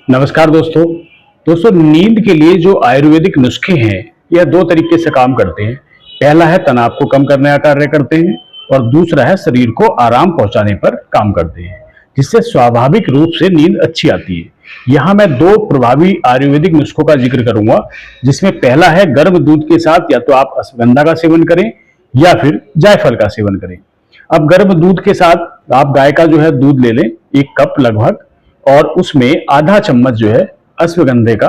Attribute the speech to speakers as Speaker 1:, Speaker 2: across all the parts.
Speaker 1: नमस्कार दोस्तों। नींद के लिए जो आयुर्वेदिक नुस्खे हैं यह दो तरीके से काम करते हैं। पहला है तनाव को कम करने का कार्य करते हैं और दूसरा है शरीर को आराम पहुंचाने पर काम करते हैं, जिससे स्वाभाविक रूप से नींद अच्छी आती है। यहाँ मैं दो प्रभावी आयुर्वेदिक नुस्खों का जिक्र करूंगा, जिसमें पहला है गर्म दूध के साथ या तो आप अश्वगंधा का सेवन करें या फिर जायफल का सेवन करें। अब गर्म दूध के साथ आप गाय का जो है दूध ले लें, 1 कप लगभग, और उसमें आधा चम्मच जो है अश्वगंधे का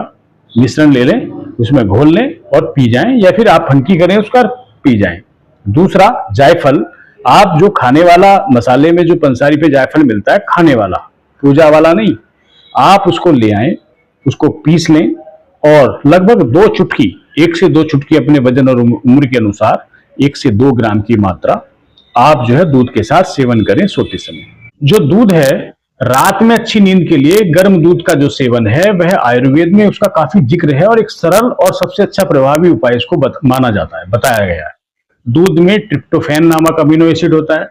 Speaker 1: मिश्रण ले लें, उसमें घोल लें और पी जाएं, या फिर आप फनकी करें उसका पी जाएं। दूसरा जायफल, आप जो खाने वाला मसाले में जो पंसारी पे जायफल मिलता है, खाने वाला, पूजा वाला नहीं, आप उसको ले आए, उसको पीस लें और लगभग 2 चुटकी, 1 से 2 चुटकी अपने वजन और उम्र के अनुसार 1 से 2 ग्राम की मात्रा आप जो है दूध के साथ सेवन करें सोते समय। जो दूध है, रात में अच्छी नींद के लिए गर्म दूध का जो सेवन है वह आयुर्वेद में उसका काफी जिक्र है और एक सरल और सबसे अच्छा प्रभावी उपाय इसको माना जाता है, बताया गया है। दूध में ट्रिप्टोफैन नामक अमीनो एसिड होता है,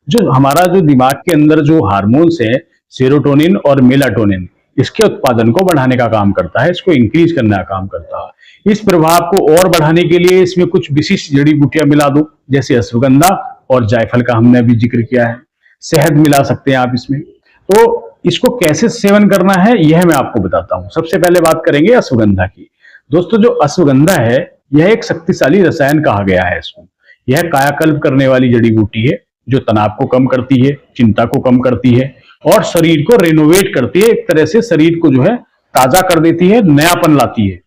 Speaker 1: जो हमारा जो दिमाग के अंदर जो हार्मोन्स है, सेरोटोनिन और मेलाटोनिन, इसके उत्पादन को बढ़ाने का काम करता है, इसको इंक्रीज करने का काम करता है। इस प्रभाव को और बढ़ाने के लिए इसमें कुछ विशिष्ट जड़ी बूटियां मिला दो, जैसे अश्वगंधा और जायफल का हमने अभी जिक्र किया है। शहद मिला सकते हैं आप इसमें। तो इसको कैसे सेवन करना है यह मैं आपको बताता हूं। सबसे पहले बात करेंगे अश्वगंधा की। दोस्तों, जो अश्वगंधा है यह एक शक्तिशाली रसायन कहा गया है इसको। यह कायाकल्प करने वाली जड़ी बूटी है, जो तनाव को कम करती है, चिंता को कम करती है और शरीर को रेनोवेट करती है। एक तरह से शरीर को जो है ताजा कर देती है, नयापन लाती है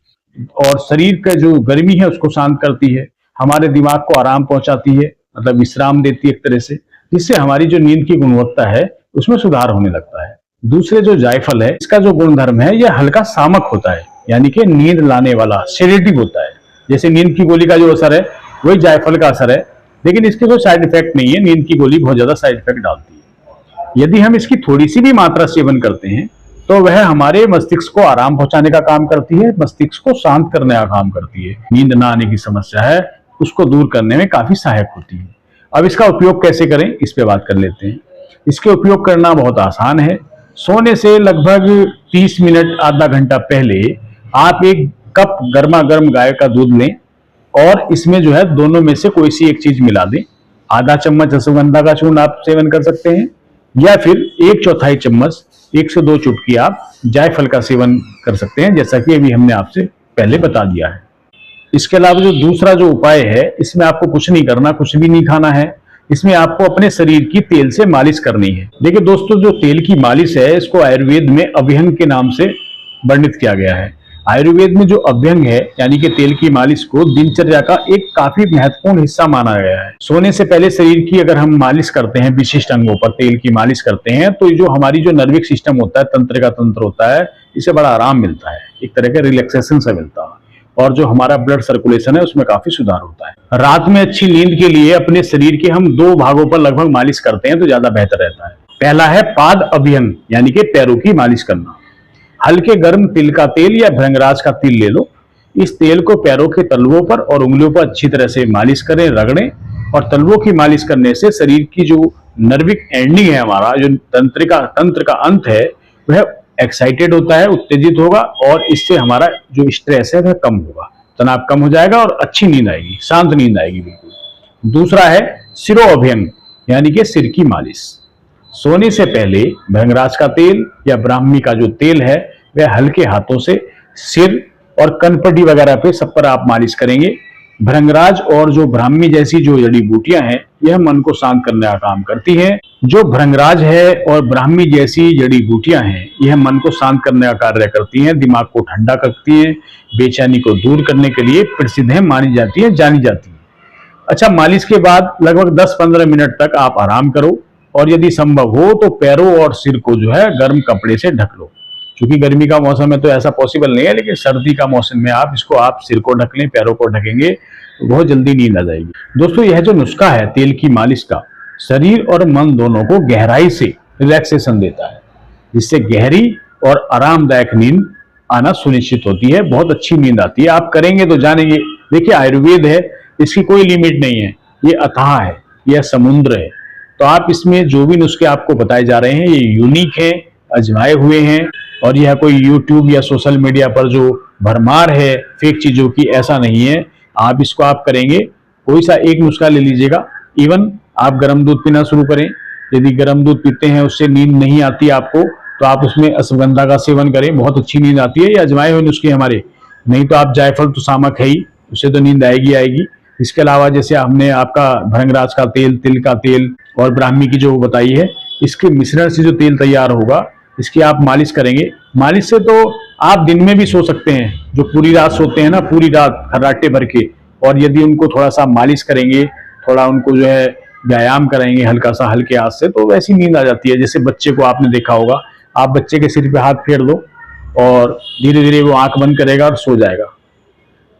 Speaker 1: और शरीर का जो गर्मी है उसको शांत करती है। हमारे दिमाग को आराम पहुंचाती है, मतलब विश्राम देती है एक तरह से, जिससे हमारी जो नींद की गुणवत्ता है उसमें सुधार होने लगता है। दूसरे जो जायफल है, इसका जो गुणधर्म है यह हल्का सामक होता है, यानी कि नींद लाने वाला, सेडेटिव होता है। जैसे नींद की गोली का जो असर है वही जायफल का असर है, लेकिन इसके कोई साइड इफेक्ट नहीं है। नींद की गोली बहुत ज्यादा साइड इफेक्ट डालती है। यदि हम इसकी थोड़ी सी भी मात्रा सेवन करते हैं तो वह हमारे मस्तिष्क को आराम पहुंचाने का काम करती है, मस्तिष्क को शांत करने का काम करती है। नींद ना आने की समस्या है उसको दूर करने में काफी सहायक होती है। अब इसका उपयोग कैसे करें इस पे बात कर लेते हैं। इसके उपयोग करना बहुत आसान है। सोने से लगभग 30 मिनट आधा घंटा पहले आप 1 कप गर्मा गर्म गाय का दूध लें और इसमें जो है दोनों में से कोई सी एक चीज मिला दें। आधा चम्मच अश्वगंधा का चूर्ण आप सेवन कर सकते हैं, या फिर 1/4 चम्मच, 1 से 2 चुटकी आप जायफल का सेवन कर सकते हैं, जैसा कि अभी हमने आपसे पहले बता दिया है। इसके अलावा जो दूसरा जो उपाय है, इसमें आपको कुछ नहीं करना, कुछ भी नहीं खाना है। इसमें आपको अपने शरीर की तेल से मालिश करनी है। देखिए दोस्तों, जो तेल की मालिश है इसको आयुर्वेद में अभ्यंग के नाम से वर्णित किया गया है। आयुर्वेद में जो अभ्यंग है यानी कि तेल की मालिश को दिनचर्या का एक काफी महत्वपूर्ण हिस्सा माना गया है। सोने से पहले शरीर की अगर हम मालिश करते हैं, विशिष्ट अंगों पर तेल की मालिश करते हैं, तो जो हमारी जो नर्विक सिस्टम होता है, तंत्र का तंत्र होता है, इसे बड़ा आराम मिलता है, एक तरह का रिलैक्सेशन सा मिलता है और जो हमारा ब्लड सर्कुलेशन है उसमें काफी सुधार होता है। रात में अच्छी नींद के लिए अपने शरीर के हम 2 भागों पर लगभग मालिश करते हैं तो ज्यादा बेहतर रहता है। पहला है पाद अभ्यंग, यानी कि पैरों की मालिश करना। हल्के गर्म तिल का तेल या भृंगराज का तिल ले लो। इस तेल को पैरों के तलवों पर और उंगलियों पर अच्छी तरह से मालिश करें, रगड़ें। और तलवों की मालिश करने से शरीर की जो नर्विक एंडिंग है, हमारा जो तंत्र का अंत है, वह एक्साइटेड होता है, उत्तेजित होगा और इससे हमारा जो स्ट्रेस है वह कम होगा, तनाव कम हो जाएगा और अच्छी नींद आएगी, शांत नींद आएगी बिल्कुल। दूसरा है सिरो अभ्यंग, यानी कि सिर की मालिश। सोने से पहले भृंगराज का तेल या ब्राह्मी का जो तेल है वह हल्के हाथों से सिर और कनपटी वगैरह पे सब पर आप मालिश करेंगे। भृंगराज और जो ब्राह्मी जैसी जो जड़ी बूटियां हैं यह मन को शांत करने का काम करती हैं। जो भृंगराज है और ब्राह्मी जैसी जड़ी बूटियां हैं यह मन को शांत करने का कार्य करती हैं, दिमाग को ठंडा करती हैं, बेचैनी को दूर करने के लिए प्रसिद्ध है, मानी जाती है, जानी जाती है। अच्छा, मालिश के बाद लगभग 10-15 मिनट तक आप आराम करो और यदि संभव हो तो पैरों और सिर को जो है गर्म कपड़े से ढक लो। क्योंकि गर्मी का मौसम है तो ऐसा पॉसिबल नहीं है, लेकिन सर्दी का मौसम में आप सिर को ढक लें, पैरों को ढकेंगे तो बहुत जल्दी नींद आ जाएगी। दोस्तों, यह जो नुस्खा है तेल की मालिश का, शरीर और मन दोनों को गहराई से रिलैक्सेशन देता है, जिससे गहरी और आरामदायक नींद आना सुनिश्चित होती है। बहुत अच्छी नींद आती है, आप करेंगे तो जानेंगे। देखिए, आयुर्वेद है, इसकी कोई लिमिट नहीं है, ये अथाह है, यह समुद्र है। तो आप इसमें जो भी नुस्खे आपको बताए जा रहे हैं ये यूनिक है, आजमाए हुए हैं और यह कोई यूट्यूब या सोशल मीडिया पर जो भरमार है फेक चीजों की, ऐसा नहीं है। आप करेंगे, कोई सा एक नुस्खा ले लीजिएगा। इवन आप गर्म दूध पीना शुरू करें। यदि गर्म दूध पीते हैं उससे नींद नहीं आती आपको, तो आप उसमें अश्वगंधा का सेवन करें, बहुत अच्छी नींद आती है। ये आजमाए हुए नुस्खे हमारे। नहीं तो आप जायफल तो सामक है ही, उससे तो नींद आएगी आएगी। इसके अलावा जैसे हमने आपका भृंगराज का तेल, तिल का तेल और ब्राह्मी की जो बताई है, इसके मिश्रण से जो तेल तैयार होगा, इसकी आप मालिश करेंगे। मालिश से तो आप दिन में भी सो सकते हैं। जो पूरी रात सोते हैं ना, पूरी रात खर्राटे भर के, और यदि उनको थोड़ा सा मालिश करेंगे, थोड़ा उनको जो है व्यायाम कराएंगे हल्का सा, हल्के हाथ से, तो वैसी नींद आ जाती है। जैसे बच्चे को आपने देखा होगा, आप बच्चे के सिर पे हाथ फेर दो और धीरे धीरे वो आंख बंद करेगा और सो जाएगा।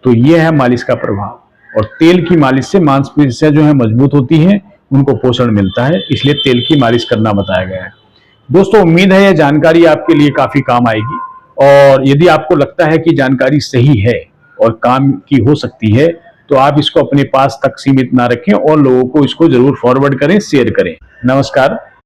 Speaker 1: तो ये है मालिश का प्रभाव। और तेल की मालिश से मांसपेशियां जो है मजबूत होती हैं, उनको पोषण मिलता है, इसलिए तेल की मालिश करना बताया गया है। दोस्तों, उम्मीद है यह जानकारी आपके लिए काफी काम आएगी। और यदि आपको लगता है कि जानकारी सही है और काम की हो सकती है, तो आप इसको अपने पास तक सीमित ना रखें और लोगों को इसको जरूर फॉरवर्ड करें, शेयर करें। नमस्कार।